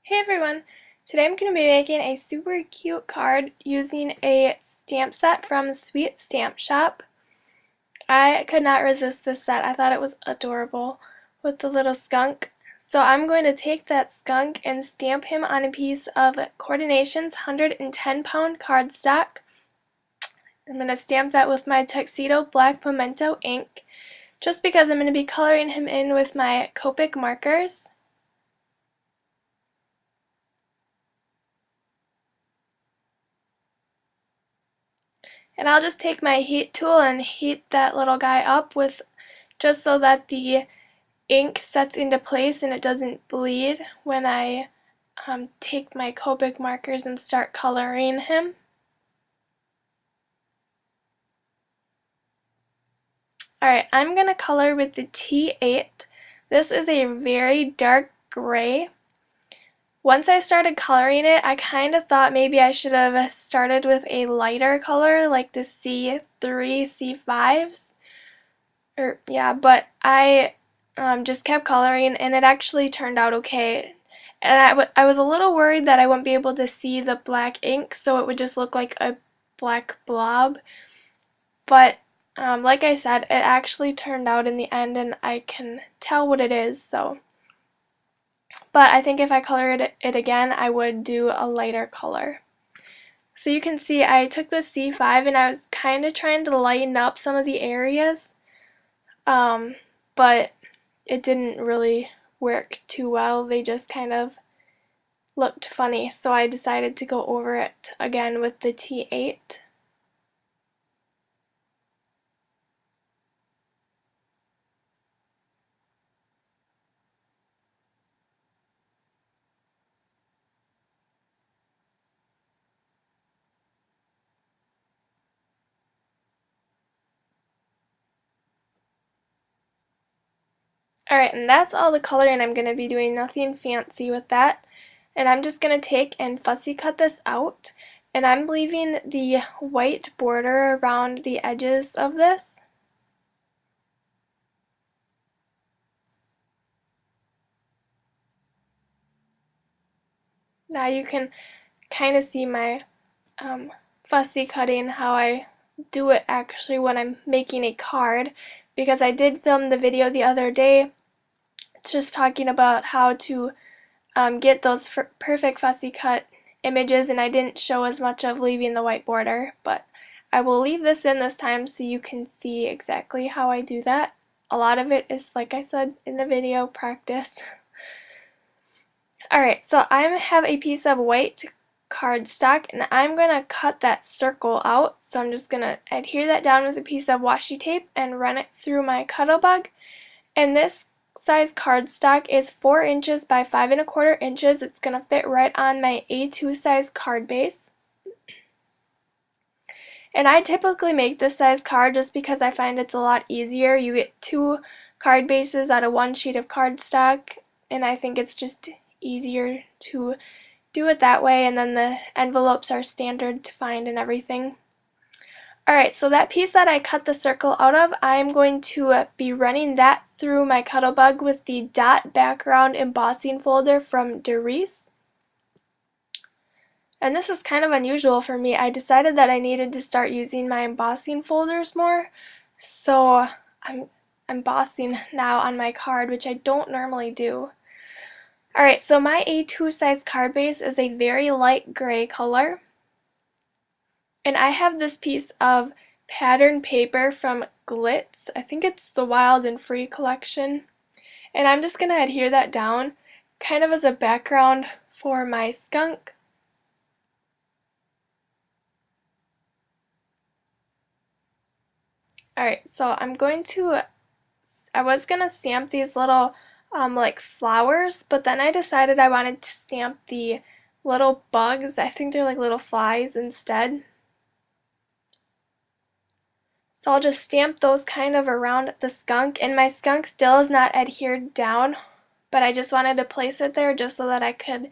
Hey everyone! Today I'm going to be making a super cute card using a stamp set from Sweet Stamp Shop. I could not resist this set. I thought it was adorable with the little skunk. So I'm going to take that skunk and stamp him on a piece of Coordinations 110-pound cardstock. I'm going to stamp that with my Tuxedo Black Memento ink just because I'm going to be coloring him in with my Copic markers. And I'll just take my heat tool and heat that little guy up with just so that the ink sets into place and it doesn't bleed when I take my Copic markers and start coloring him. Alright, I'm going to color with the T8. This is a very dark gray. Once I started coloring it, I kind of thought maybe I should have started with a lighter color like the C3, C5s. But I just kept coloring and it actually turned out okay. And I was a little worried that I wouldn't be able to see the black ink, so it would just look like a black blob. But like I said, it actually turned out in the end and I can tell what it is, so. But I think if I colored it again, I would do a lighter color. So you can see I took the C5 and I was kind of trying to lighten up some of the areas. But it didn't really work too well. They just kind of looked funny, so I decided to go over it again with the T8. Alright, and that's all the coloring I'm going to be doing, nothing fancy with that. And I'm just going to take and fussy cut this out, and I'm leaving the white border around the edges of this. Now you can kind of see my fussy cutting, how I do it actually when I'm making a card, because I did film the video the other day just talking about how to get those perfect fussy cut images, and I didn't show as much of leaving the white border, but I will leave this in this time so you can see exactly how I do that. A lot of it is, like I said in the video, practice. Alright, so I have a piece of white cardstock and I'm going to cut that circle out. So I'm just going to adhere that down with a piece of washi tape and run it through my Cuttlebug. And this size cardstock is 4 inches by 5 1/4 inches. It's going to fit right on my A2 size card base. And I typically make this size card just because I find it's a lot easier. You get 2 card bases out of 1 sheet of cardstock, and I think it's just easier to do it that way, and then the envelopes are standard to find and everything. Alright, so that piece that I cut the circle out of, I'm going to be running that through my Cuttlebug with the dot background embossing folder from Derice. And this is kind of unusual for me. I decided that I needed to start using my embossing folders more, so I'm embossing now on my card, which I don't normally do. Alright, so my A2 size card base is a very light gray color. And I have this piece of pattern paper from Glitz. I think it's the Wild and Free collection. And I'm just going to adhere that down kind of as a background for my skunk. Alright, so I was going to stamp these little like flowers, but then I decided I wanted to stamp the little bugs. I think they're like little flies instead. So I'll just stamp those kind of around the skunk, and my skunk still is not adhered down, but I just wanted to place it there just so that I could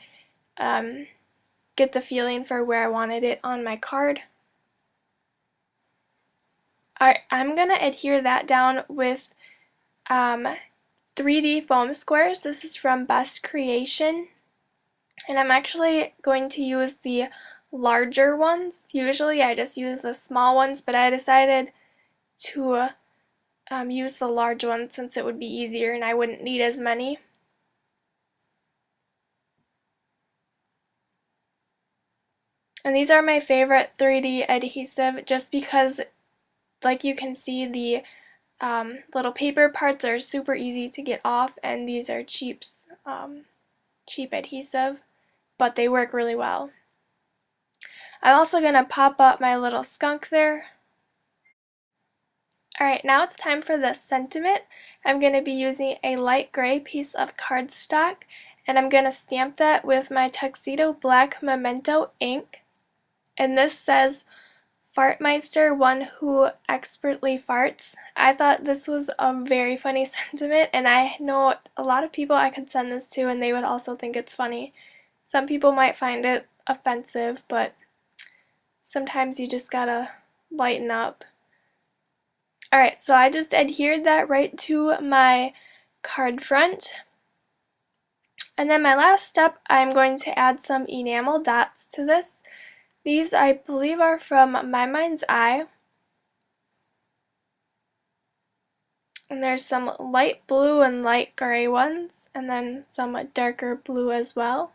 get the feeling for where I wanted it on my card. Alright, I'm going to adhere that down with 3D foam squares. This is from Best Creation. And I'm actually going to use the larger ones. Usually I just use the small ones, but I decided to use the large ones since it would be easier and I wouldn't need as many. And these are my favorite 3D adhesive just because, like you can see, the little paper parts are super easy to get off, and these are cheap adhesive, but they work really well. I'm also going to pop up my little skunk there. Alright, now it's time for the sentiment. I'm going to be using a light gray piece of cardstock, and I'm going to stamp that with my Tuxedo Black Memento ink. And this says, Fartmeister, one who expertly farts. I thought this was a very funny sentiment, and I know a lot of people I could send this to and they would also think it's funny. Some people might find it offensive, but sometimes you just gotta lighten up. Alright, so I just adhered that right to my card front. And then my last step, I'm going to add some enamel dots to this. These, I believe, are from My Mind's Eye. And there's some light blue and light gray ones, and then some darker blue as well.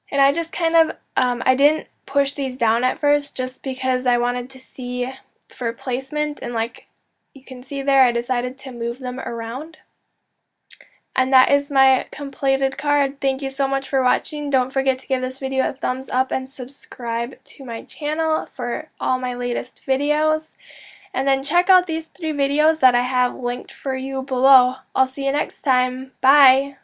And I just kind of, I didn't push these down at first just because I wanted to see for placement, and like you can see there, I decided to move them around. And that is my completed card. Thank you so much for watching. Don't forget to give this video a thumbs up and subscribe to my channel for all my latest videos. And then check out these 3 videos that I have linked for you below. I'll see you next time. Bye!